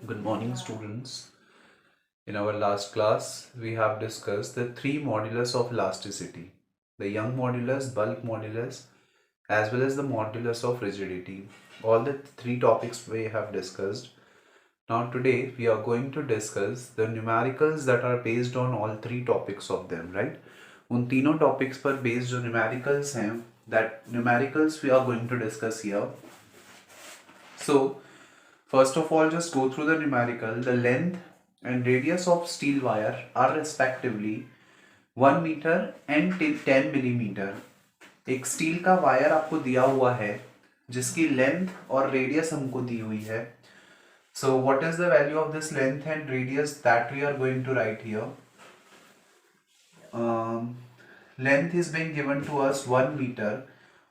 Good morning, students. In our last class, we have discussed the three modulus of elasticity: the Young modulus, bulk modulus, as well as the modulus of rigidity. All the three topics we have discussed. Now, today we are going to discuss the numericals that are based on all three topics of them, right? उन तीनों topics पर based जो numericals हैं, that numericals we are going to discuss here. So, first of all, just go through the numerical. The length and radius of steel wire are respectively 1 metre and 10 millimetre. एक steel का wire आपको दिया हुआ है जिसकी length और radius हमको दी हुई है. So what is the value of this length and radius that we are going to write here? Length is being given to us 1 meter.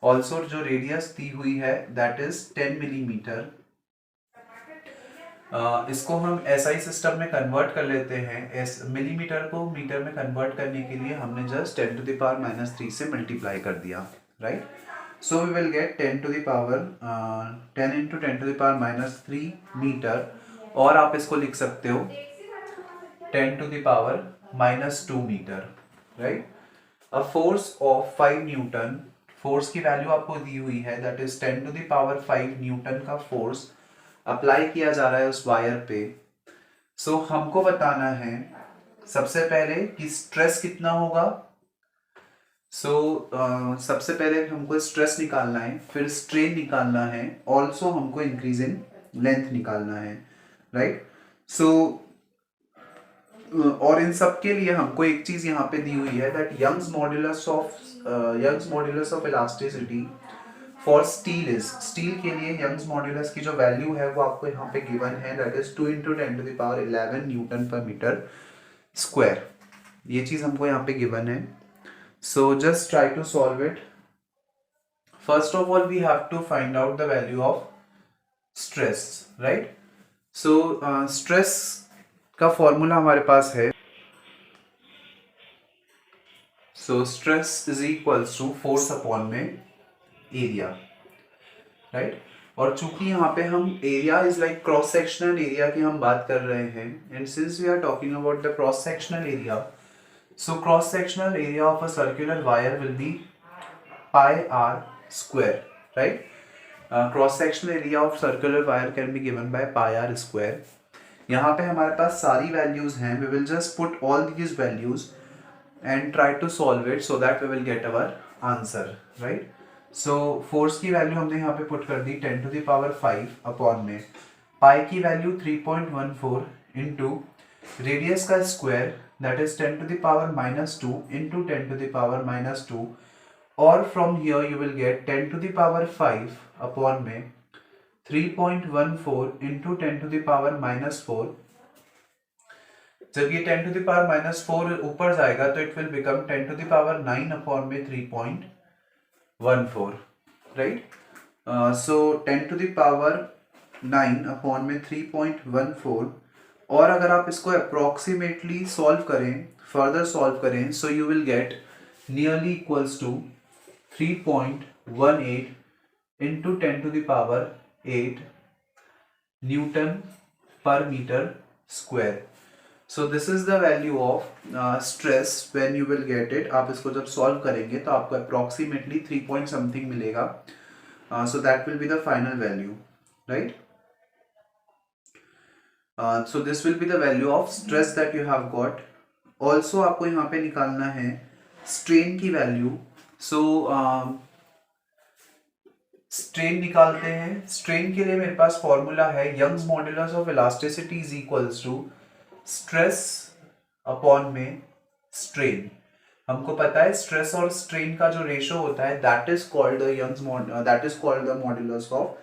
Also जो radius दी हुई है that is 10 millimeter. इसको हम SI system में convert कर लेते हैं. Millimetre को मीटर में कन्वर्ट करने के लिए हमने जस्ट 10 to the power -3 से मल्टीप्लाई कर दिया, right? So we will get 10 to the power 10 into 10 to the power -3 metre, और आप इसको लिख सकते हो 10 to the power -2 metre, right? A force of 5 newton, force की वैल्यू आपको दी हुई है, that is 10 to the power 5 newton का फोर्स अप्लाई किया जा रहा है उस वायर पे. सो हमको बताना है सबसे पहले कि स्ट्रेस कितना होगा. सबसे पहले हमको स्ट्रेस निकालना है, फिर स्ट्रेन निकालना है, ऑल्सो हमको इंक्रीज इन लेंथ निकालना है, राइट? और इन सब के लिए हमको एक चीज यहाँ पे दी हुई है, that Young's modulus of elasticity for steel is, steel के लिए यंग्स मॉड्यूलस की जो वैल्यू है वो आपको यहाँ पे गिवन है, that is 2 into 10 to the power 11 newton पर मीटर स्क्वायर. ये चीज हमको यहाँ पे गिवन है. So just try to solve it. First of all we have to find out the value of stress, right? So stress का formula हमारे पास है. So stress is equals to force upon में एरिया, राइट? और चूंकि यहाँ पे हम area is like cross sectional area की हम बात कर रहे हैं, and since we are talking about the cross sectional area, so cross sectional area of a circular wire will be pi r square, right? Cross sectional area of circular wire can be given by pi r square. यहाँ पे हमारे पास सारी values हैं. We will just put all these values and try to solve it so that we will get our answer, right? So force की value हमने यहाँ पे पुट कर दी 10 to the power 5 अपॉन में पाई की वैल्यू 3.14 इंटू रेडियस का square, that is 10 to the power -2 into 10 to the power -2, और from here you will get 10 to the power 5 upon में 3.14 इंटू 10 to the power -4. जब ये 10 to the power -4 ऊपर जाएगा तो it will become 10 to the power 9 upon में 3.14, right? So 10 to the power 9 upon में 3.14, और अगर आप इसको अप्रोक्सीमेटली सॉल्व करें, फर्दर सॉल्व करें, so you will get nearly equals to 3.18 into 10 to the power 8 newton पर metre square. So this is the value of stress when you will get it. आप इसको जब सॉल्व करेंगे तो आपको approximately 3 point something मिलेगा. So that will be the final value, right? So this will be the value of stress that you have got. Also आपको यहाँ पे निकालना है स्ट्रेन की वैल्यू. सो स्ट्रेन निकालते हैं. स्ट्रेन के लिए मेरे पास फॉर्मूला है Young's modulus of elasticity is equals to stress upon में स्ट्रेन. हमको पता है स्ट्रेस और स्ट्रेन का जो रेशो होता है that is called the modulus of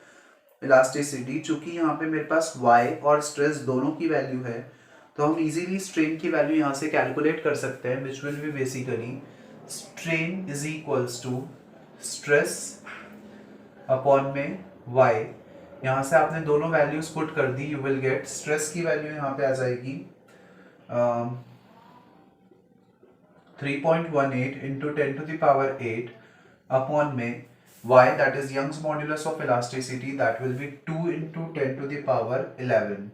elasticity. चूंकि यहाँ पे मेरे पास y और स्ट्रेस दोनों की वैल्यू है, तो हम इजीली स्ट्रेन की वैल्यू यहाँ से कैलकुलेट कर सकते हैं, which will be basically strain is equals to stress upon में y. यहाँ से आपने दोनों वैल्यूज पुट कर दी, यू विल गेट स्ट्रेस की वैल्यू यहाँ पे आ जाएगी 3.18 into 10 to the power 8 upon में y, that is Young's modulus of elasticity, that will be 2 into 10 to the power 11.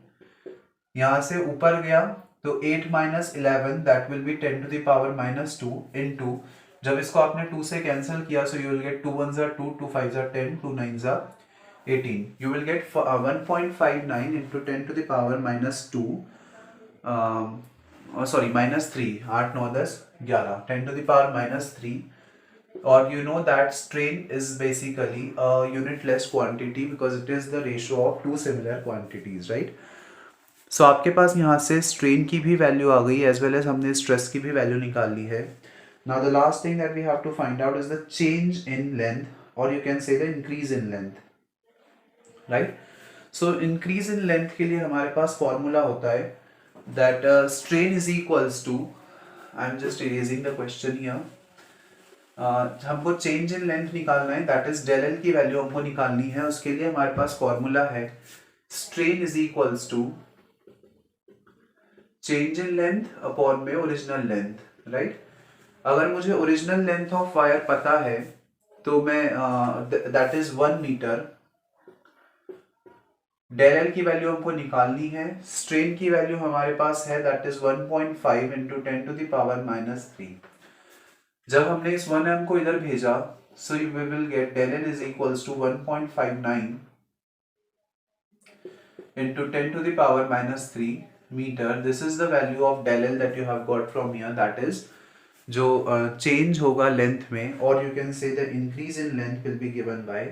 यहाँ से ऊपर गया तो 8 minus 11 that will be 10 to the power minus 2 into, जब इसको आपने 2 से कैंसिल किया so you will get 2 1 2 2 5 10 2 9 18, you will get 1.59 into 10 to the power minus 2, sorry minus 3, 8 9 10 11 10 to the power minus 3. Or you know that strain is basically a unitless quantity because it is the ratio of two similar quantities, right? So आपके पास यहाँ से strain की भी value आ गई as well as हमने stress की भी value निकाल ली है. Now the last thing that we have to find out is the change in length, or you can say the increase in length, right? So increase in length के लिए हमारे पास formula होता है that strain is equals to, I'm just erasing the question here. हमको change in length निकालना है, that is del L की value हमको निकालनी है. उसके लिए हमारे पास फॉर्मूला है strain is equals to change in length upon में ओरिजिनल लेंथ, राइट? अगर मुझे ओरिजिनल लेंथ ऑफ वायर पता है तो मैं that is 1 metre, del L की वैल्यू हमको निकालनी है, स्ट्रेन की वैल्यू हमारे पास है that is 1.5 into 10 to the power minus 3. जब हमने इस 1m को इधर भेजा so we will get del n is equals to 1.59 into 10 to the power minus 3 meter. This is the value of del L that you have got from here, that is जो change होगा length में, और you can say the increase in length will be given bye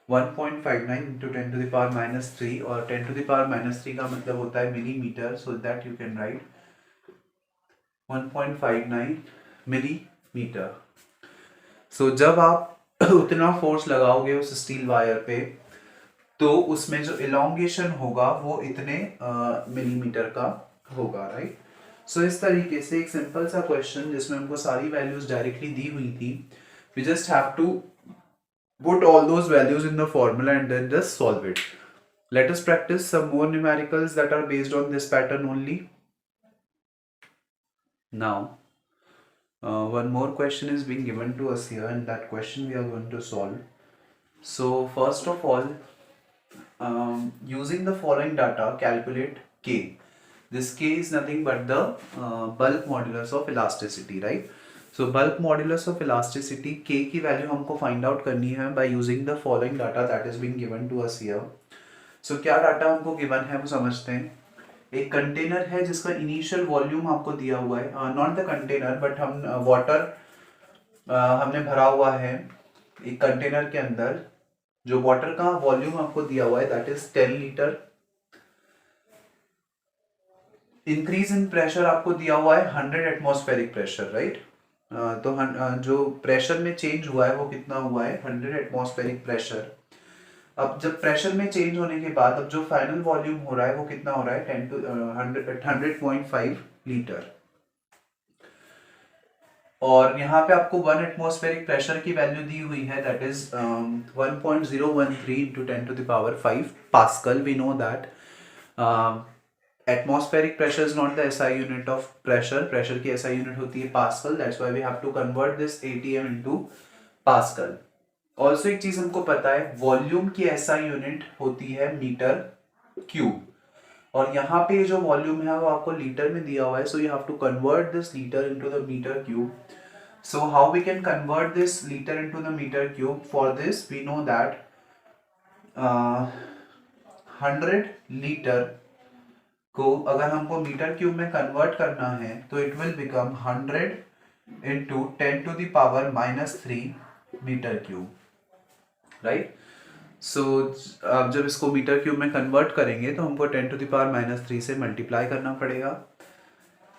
1.59 into 10 to the power minus 3, और 10 to the power minus 3 का मतलब होता है millimetre, so that you can write 1.59 millimetre. So जब आप उतना फोर्स लगाओगे उस स्टील वायर पे तो उसमें जो इलोंगेशन होगा वो इतने मिलीमीटर का होगा, राइट? सो इस तरीके से एक सिंपल सा क्वेश्चन जिसमें हमको सारी वैल्यूज डायरेक्टली दी हुई थी, we just have to put all those values in the formula and then just solve it. Let us practice some more numericals that are based on this pattern only. Now one more question is being given to us here, and that question we are going to solve. So first of all, using the following data, calculate K. This K is nothing but the bulk modulus of elasticity, right? So bulk modulus of elasticity K की value हमको find out करनी है by using the following data that is being given to us here. So क्या data हमको given है वो समझते हैं. एक कंटेनर है जिसका इनिशियल वॉल्यूम आपको दिया हुआ है, नॉट द कंटेनर बट हम वाटर हमने भरा हुआ है एक कंटेनर के अंदर, जो वाटर का वॉल्यूम आपको दिया हुआ है that is 10 litre. Increase in pressure आपको दिया हुआ है 100 एटमॉस्फेरिक प्रेशर, राइट? तो जो प्रेशर में चेंज हुआ है वो कितना हुआ है 100 एटमॉस्फेरिक प्रेशर. अब जब प्रेशर में चेंज होने के बाद अब जो फाइनल वॉल्यूम हो रहा है वो कितना हो रहा है 10 to 100.5 लीटर. और यहाँ पे आपको 1 एटमॉस्फेरिक प्रेशर की वैल्यू दी हुई है that is 1.013 into 10 to the power 5 pascal. We know that atmospheric pressure is not the SI unit of pressure. Pressure की SI unit होती है Pascal. That's why we have to convert this ATM into Pascal. Also एक चीज हमको पता है volume की SI unit होती है मीटर क्यूब, और यहाँ पे जो वॉल्यूम है वो आपको लीटर में दिया हुआ है. So you have to convert this litre into the metre cube. So how we can convert this litre into the metre cube? For this we know that 100 litre को अगर हमको मीटर क्यूब में convert करना है तो it will become 100 into 10 to the power minus 3 metre cube, right? So अब जब इसको मीटर क्यूब में कन्वर्ट करेंगे तो हमको 10 टू द पावर माइनस 3 से मल्टीप्लाई करना पड़ेगा.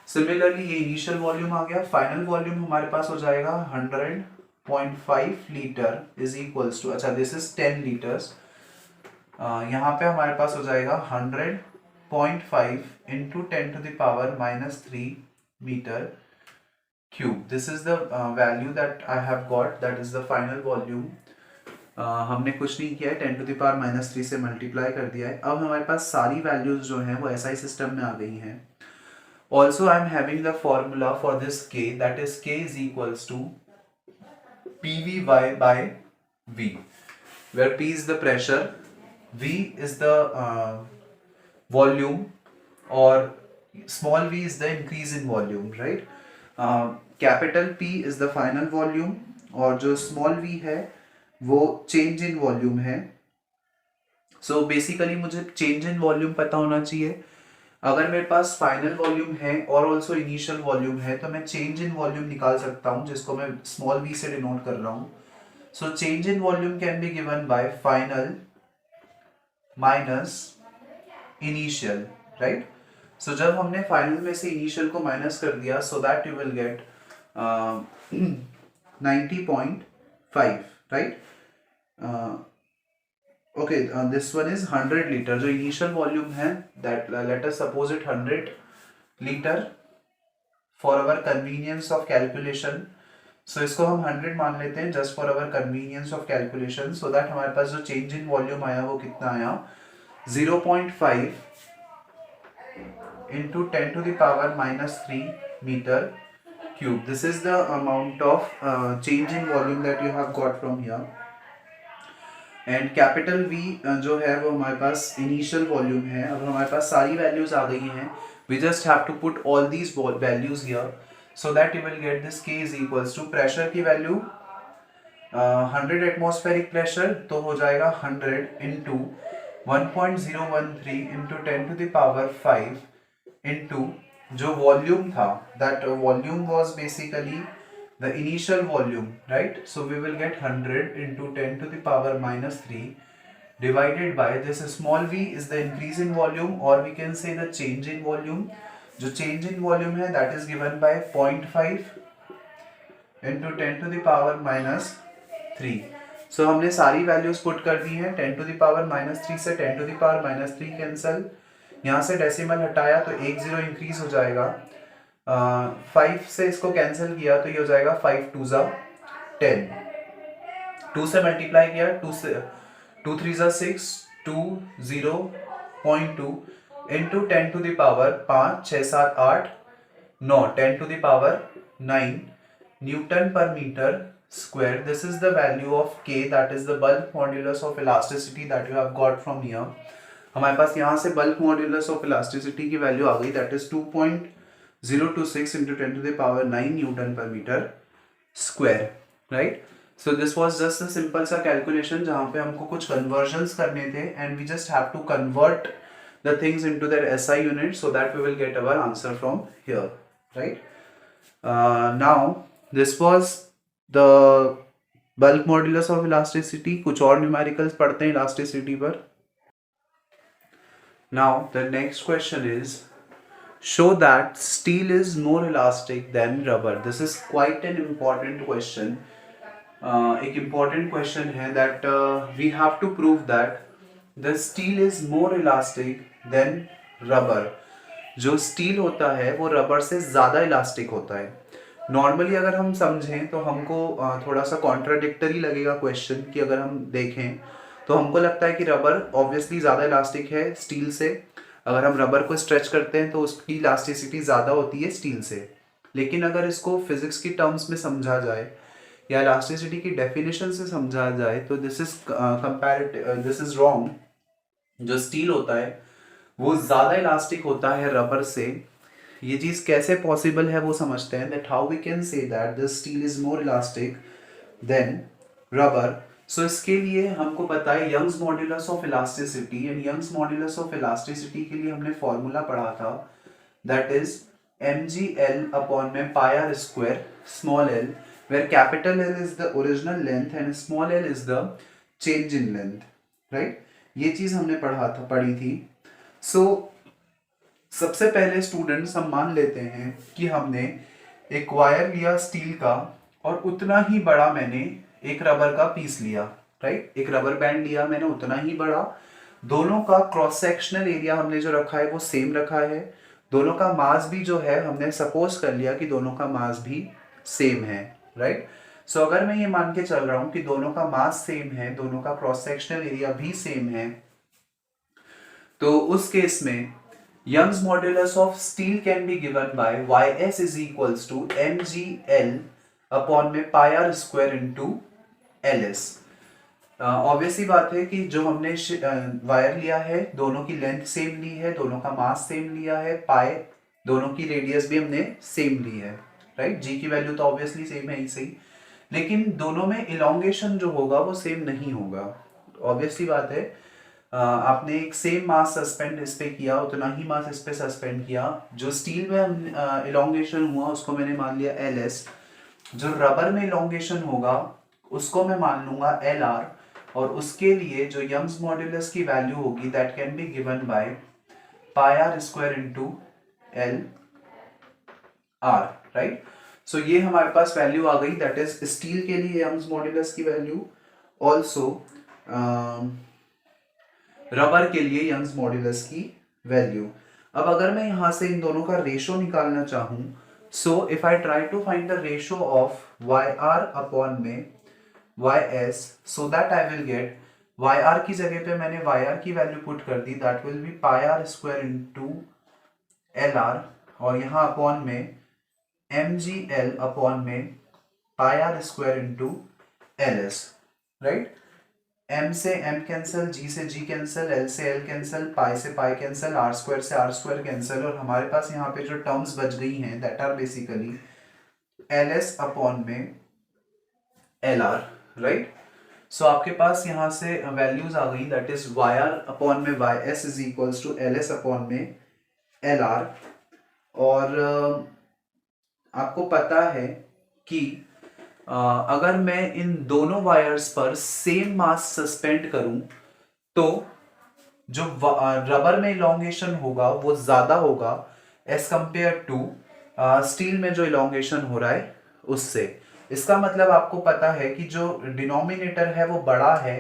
सिमिलरली ये इनिशियल वॉल्यूम आ गया. फाइनल वॉल्यूम हमारे पास हो जाएगा 100.5 लीटर इज इक्वल्स टू, अच्छा दिस इज 10 लीटर्स. यहाँ पे हमारे पास हो जाएगा 100.5 into 10 to the power minus 3 meter cube. This is the value that I have got, that is the final volume. हमने कुछ नहीं किया है, 10 to the power minus 3 से मल्टीप्लाई कर दिया है. अब हमारे पास सारी वैल्यूज जो हैं वो SI सिस्टम में आ गई हैं. Also I am having the formula for this K, that is K is equals to PVY by V, where P is the pressure, V is the volume, और small v is the increase in volume, right? Capital P is the final volume और जो small v है वो change in volume है. So basically मुझे change in volume पता होना चाहिए. अगर मेरे पास फाइनल वॉल्यूम है और ऑल्सो इनिशियल वॉल्यूम है तो मैं चेंज इन वॉल्यूम निकाल सकता हूँ, जिसको मैं स्मॉल v से डिनोट कर रहा हूँ. So change in volume can be given by final minus initial, right? So जब हमने फाइनल में से इनिशियल को माइनस कर दिया, सो that you will gate 90.5, right? Okay, this one is 100 liter. जो initial volume है that let us suppose it 100 liter for our convenience of calculation. So इसको हम 100 मान लेते हैं just for our convenience of calculation, so that हमारे पास जो change in volume आया वो कितना आया 0.5 into 10 to the power minus 3 meter cube. This is the amount of change in volume that you have got from here. And capital V जो है वो हमारे पास इनिशियल वॉल्यूम है. अब हमारे पास सारी वैल्यूज आ गई हैं. We just have to put all these values here so that you will get this K is equals to pressure की वैल्यू 100 एटमॉस्फेरिक प्रेशर, तो हो जाएगा 100 into 1.013 into 10 to the power 5 into जो वॉल्यूम था, that volume was basically the initial volume, right? So we will get 100 into 10 to the power minus 3 divided by this small v is the increase in volume, or we can say the change in volume. जो change in volume है that is given by 0.5 into 10 to the power minus 3. So हमने सारी values put कर दी हैं. 10 to the power minus 3 से 10 to the power minus 3 cancel. यहाँ से decimal हटाया तो एक 0 increase हो जाएगा. 5 से इसको कैंसिल किया तो ये हो जाएगा 5 2 ज़ा 10. 2 से मल्टीप्लाई किया 2 से 2 3 ज़ा 6 2 0.2 into 10 to the power 5 6 7 8 9 10 to the power 9 newton पर metre square. This is the value of K, that is the bulk modulus of elasticity that you have got from here. हमारे पास यहाँ से बल्क मॉड्यूलस ऑफ इलास्टिसिटी की वैल्यू आ गई, that is 2.026 into 10 to the power 9 Newton per meter square, right? So this was just a simple सा calculation जहाँ पे हमको कुछ conversions करने थे, and we just have to convert the things into their SI unit so that we will get our answer from here, right? Now this was the bulk modulus of elasticity. कुछ और numericals पढ़ते हैं elasticity पर. Now the next question is, show that steel is more elastic than rubber. This is quite an important question. एक important question है that we have to prove that the steel is more elastic than rubber. जो steel होता है वो rubber से ज़्यादा elastic होता है. Normally अगर हम समझें तो हमको थोड़ा सा contradictory लगेगा question कि अगर हम देखें तो हमको लगता है कि rubber obviously ज़्यादा elastic है steel से. अगर हम रबर को स्ट्रेच करते हैं तो उसकी इलास्टिसिटी ज़्यादा होती है स्टील से. लेकिन अगर इसको फिजिक्स की टर्म्स में समझा जाए या इलास्टिसिटी की डेफिनेशन से समझा जाए तो दिस इज रॉन्ग. जो स्टील होता है वो ज़्यादा इलास्टिक होता है रबर से. ये चीज़ कैसे पॉसिबल है वो समझते हैं, that how we can say that the steel is more elastic than rubber. So इसके लिए हमको पता है Young's modulus of elasticity, and Young's modulus of elasticity के लिए हमने फॉर्मूला पढ़ा था, दैट इज mgl अपॉन में pi r square small l, where capital L is the original length and small l is the change in length, right? ये चीज हमने पढ़ी थी. सो सबसे पहले स्टूडेंट्स हम मान लेते हैं कि हमने एक वायर लिया स्टील का और उतना ही बड़ा मैंने एक रबर का पीस लिया, राइट? एक रबर बैंड लिया मैंने उतना ही बड़ा. दोनों का क्रॉस सेक्शनल एरिया हमने जो रखा है वो सेम रखा है. दोनों का मास भी जो है हमने सपोज कर लिया कि दोनों का मास भी सेम है, राइट? सो अगर मैं ये मान के चल रहा हूं कि दोनों का मास सेम है, दोनों का क्रॉस सेक्शनल एरिया भी सेम है, तो उस केस में Young's modulus of steel can be given by ys is equals to mgl upon में pi r square into ls. Obviously बात है कि जो हमने वायर लिया है, दोनों की लेंथ सेम ली है, दोनों का मास सेम लिया है, पाए दोनों की रेडियस भी हमने सेम ली है, राइट। जी की वैल्यू तो ऑब्वियसली सेम है ही सही, लेकिन दोनों में इलोंगेशन जो होगा वो सेम नहीं होगा। ऑब्वियसली बात है, आपने एक सेम मास सस्पेंड इस पे किया, उतना ही मास इस पे सस्पेंड किया। जो स्टील में इलोंगेशन हुआ उसको मैंने मान लिया LS, जो रबर में इलोंगेशन होगा उसको मैं मान लूंगा LR, और उसके लिए जो यंग्स मॉड्यूलस की वैल्यू होगी that can be given by pi r square into L R, right. So ये हमारे पास वैल्यू आ गई, दैट इज स्टील के लिए यंग्स मॉड्यूलस की वैल्यू, ऑल्सो रबर के लिए यंग्स मॉड्यूलस की वैल्यू। अब अगर मैं यहां से इन दोनों का रेशो निकालना चाहूं, so if I try to find the ratio of Y R upon में Y S, so that I will get Y R की जगह पे मैंने वाई आर की वैल्यू पुट कर दी, that will be pi r square into L R, और यहाँ अपॉन में एम जी एल अपॉन में pi r square into L S, right. m से m कैंसिल, g से g कैंसिल, l से l कैंसिल, पाई से pi cancel, r square से r square cancel, और हमारे पास यहाँ पे जो टर्म्स बच गई हैं that are basically ls upon में lr, राइट। सो आपके पास यहाँ से वैल्यूज आ गई, दैट इज yr अपॉन में ys is equals to ls upon में lr, और आपको पता है कि अगर मैं इन दोनों वायर्स पर सेम मास सस्पेंड करूं तो जो रबर में इलोंगेशन होगा वो ज्यादा होगा एज कंपेयर टू स्टील में जो इलोंगेशन हो रहा है उससे। इसका मतलब आपको पता है कि जो डिनोमिनेटर है वो बड़ा है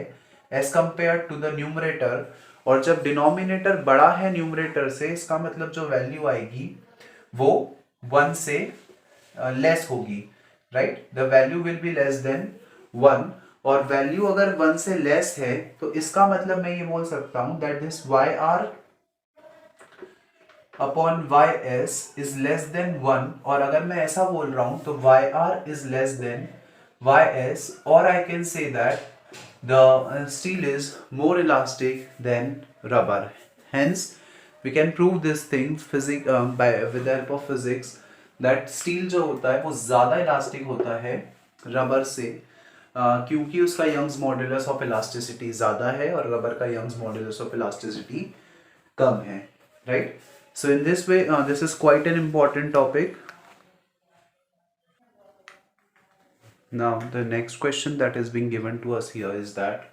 as compare to the numerator, और जब डिनोमिनेटर बड़ा है न्यूमरेटर से, इसका मतलब जो वैल्यू आएगी वो 1 से लेस होगी, right. The value will be less than 1, और वैल्यू अगर 1 से लेस है तो इसका मतलब मैं ये बोल सकता हूं that this Y R upon Y S is less than 1, और अगर मैं ऐसा बोल रहा हूं तो Y R is less than Y S, और I can say that the steel is more elastic than rubber. Hence we can prove this thing by with the help of physics that steel जो होता है वो ज़्यादा elastic होता है rubber से, क्योंकि उसका यंग्स मॉड्यूलस ऑफ इलास्टिसिटी ज़्यादा है और रबर का यंग्स मॉड्यूलस ऑफ इलास्टिसिटी कम है, right. So in this way this is quite an important topic. Now the next question that is being given to us here is that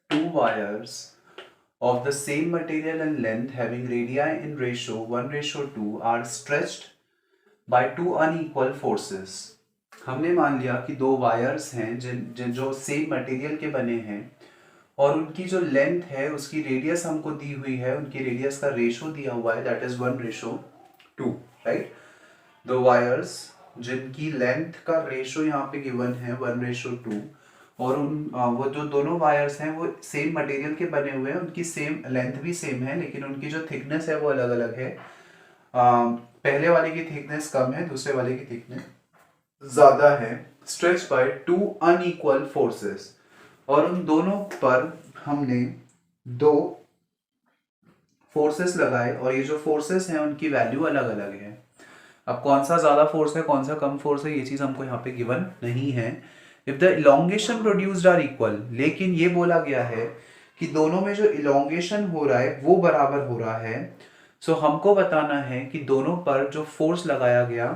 two wires of the same material and length having radii in ratio 1:2 are stretched by two unequal forces। हमने मान लिया कि दो wires हैं जिन जो same material के बने हैं, और उनकी जो लेंथ है उसकी रेडियस हमको दी हुई है, उनकी रेडियस का रेशो दिया हुआ है दैट इज 1:2, राइट। दो वायर्स जिनकी लेंथ का रेशो यहाँ पे गिवन है 1:2, और वो जो दोनों वायर्स हैं वो सेम मटेरियल के बने हुए हैं, उनकी सेम लेंथ भी सेम है, लेकिन उनकी जो थिकनेस है वो अलग अलग है। पहले वाले की थिकनेस कम है, दूसरे वाले की थिकनेस ज्यादा है। Stretch by two unequal forces, और उन दोनों पर हमने दो फोर्सेस लगाए, और ये जो फोर्सेस हैं उनकी वैल्यू अलग अलग है। अब कौन सा ज्यादा फोर्स है कौन सा कम फोर्स है ये चीज हमको यहाँ पे गिवन नहीं है। If the elongation produced are equal, लेकिन ये बोला गया है कि दोनों में जो इलोंगेशन हो रहा है वो बराबर हो रहा है। सो हमको बताना है कि दोनों पर जो फोर्स लगाया गया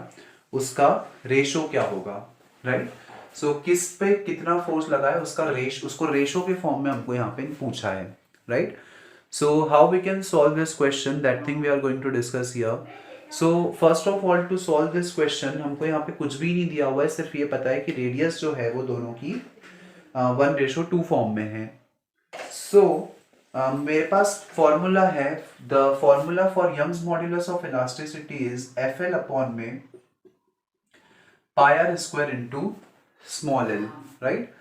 उसका रेशो क्या होगा, राइट। सो किस पे कितना फोर्स लगा है उसका उसको रेशो के फॉर्म में हमको यहाँ पे पूछा है, right. So how we can solve this question, that thing we are going to discuss here. So first of all to solve this question हमको यहाँ पे कुछ भी नहीं दिया हुआ है, सिर्फ ये पता है कि रेडियस जो है वो दोनों की 1:2 फॉर्म में है। सो मेरे पास फॉर्मूला है, the formula for Young's modulus of elasticity is FL upon में pi r square into small l, right.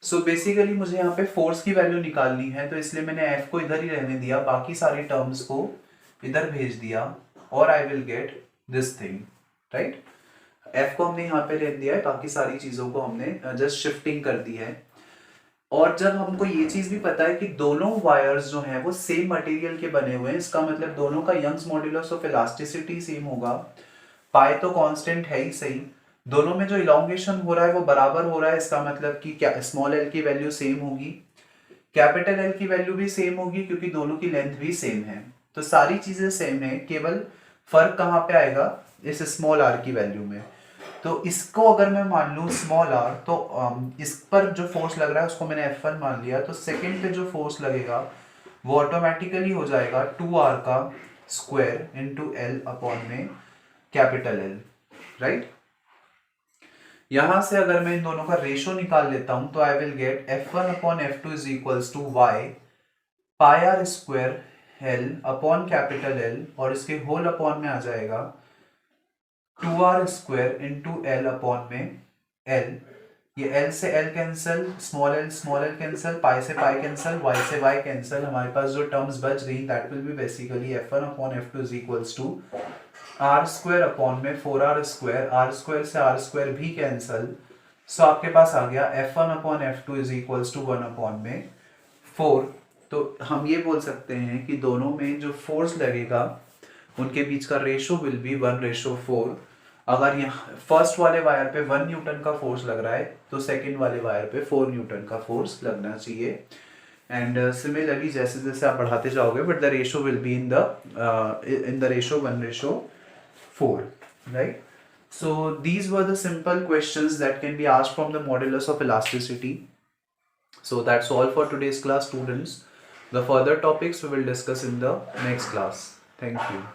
So basically मुझे यहाँ पे फोर्स की वैल्यू निकालनी है, तो इसलिए मैंने F को इधर ही रहने दिया, बाकी सारे टर्म्स को इधर भेज दिया, और आई will get this thing, right. F को हमने यहाँ पे ले दिया है, बाकी सारी चीजों को हमने जस्ट शिफ्टिंग कर दी है। और जब हमको ये चीज भी पता है कि दोनों वायर्स जो हैं वो सेम मटेरियल के बने हुए हैं, इसका मतलब दोनों का Young's modulus of elasticity same होगा, पाई तो कांस्टेंट है ही सही, दोनों में जो इलोंगेशन हो रहा है वो बराबर हो रहा है, इसका मतलब कि क्या स्मॉल एल की वैल्यू सेम होगी, कैपिटल एल की वैल्यू भी सेम होगी क्योंकि दोनों की लेंथ भी सेम है। तो सारी चीजें सेम है, केवल फर्क कहाँ पे आएगा, इस स्मॉल आर की वैल्यू में। तो इसको अगर मैं मान लूँ स्मॉल आर, तो इस पर जो फोर्स लग रहा है उसको मैंने F1 मान लिया, तो सेकंड पे जो फोर्स लगेगा वो ऑटोमेटिकली हो जाएगा 2r का स्क्वायर इंटू एल अपॉन में कैपिटल एल, राइट। यहां से अगर मैं इन दोनों का रेशो निकाल लेता हूं तो I will get F1 upon F2 is equals to Y pi r square L upon capital L, और इसके होल अपॉन में आ जाएगा 2r square into L upon में एल, ये एल से L cancel, small L cancel, pi से pi cancel, Y से वाई कैंसिल, हमारे पास जो टर्म्स बच गई that will be basically F1 upon F2 is equals to R square upon में 4r स्क्वायर, आर स्क्वायर से आर स्क्वायर भी कैंसिल, सो आपके पास आ गया F1 upon F2 is equals to 1 upon में 4। तो हम ये बोल सकते हैं कि दोनों में जो फोर्स लगेगा उनके बीच का रेशो विल बी 1:4। अगर यहाँ फर्स्ट वाले वायर पे 1 न्यूटन का फोर्स लग रहा है तो सेकंड वाले वायर पे 4 न्यूटन का फोर्स लगना चाहिए। एंड सिमिलरली जैसे जैसे आप बढ़ाते जाओगे but the ratio will be in the ratio 1:4, right? So these were the simple questions that can be asked from the modulus of elasticity. So that's all for today's class, students. The further topics we will discuss in the next class. Thank you.